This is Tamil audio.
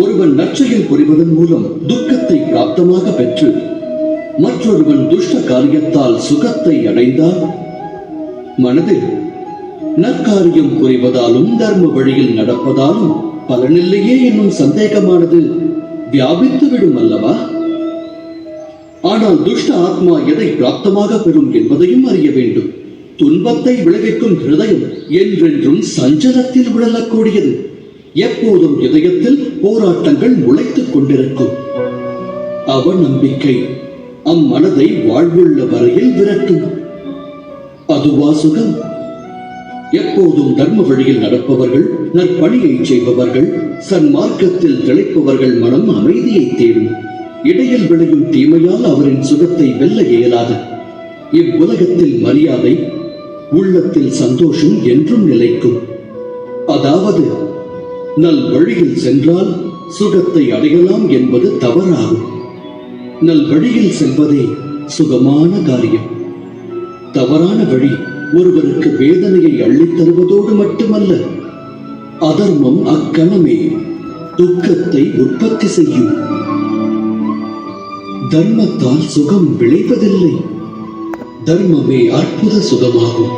ஒருவன் நற்செயல் புரிவதன் மூலம் துக்கத்தை பிராப்தமாக பெற்று மற்றொருவன் துஷ்ட காரியத்தால் சுகத்தை அடைந்தால் மனதில் நற்காரியம் புரிவதாலும் தர்ம வழியில் நடப்பதாலும் பலனில்லையே என்னும் சந்தேகமானது வியாபித்துவிடும் அல்லவா? ஆனால் துஷ்ட ஆத்மா எதை பிராப்தமாக பெறும் என்பதையும் அறிய வேண்டும். துன்பத்தை விளைவிக்கும் ஹிருதயம் என்றென்றும் சஞ்சலத்தில் விழலக்கூடியது. எப்போதும் இதயத்தில் போராட்டங்கள் முளைத்துக் கொண்டிருக்கும். அவநம்பிக்கை அம்மனதை வாழ்வுள்ள வரையில் விரட்டும். அதுவா சுகம்? எப்போதும் தர்ம வழியில் நடப்பவர்கள், நற்பணியை செய்பவர்கள், சன்மார்க்கத்தில் திளைப்பவர்கள் மனம் அமைதியை தேடும். இடையில் விளையும் தீமையால் அவரின் சுகத்தை வெல்ல இயலாது. இவ்வுலகத்தில் மரியாதை, உள்ளத்தில் சந்தோஷம் என்றும் நிலைக்கும். அதாவது நல் வழியில் சென்றால் சுகத்தை அடையலாம் என்பது தவறாகும். நல் வழியில் செல்வதே சுகமான காரியம். தவறான வழி ஒருவருக்கு வேதனையை அள்ளித் தருவதோடு மட்டுமல்ல, அதர்மம் அக்கணமே துக்கத்தை உற்பத்தி செய்யும். தர்மத்தால் சுகம் விளைவதில்லை, தர்மமே அற்புத சுகமாகும்.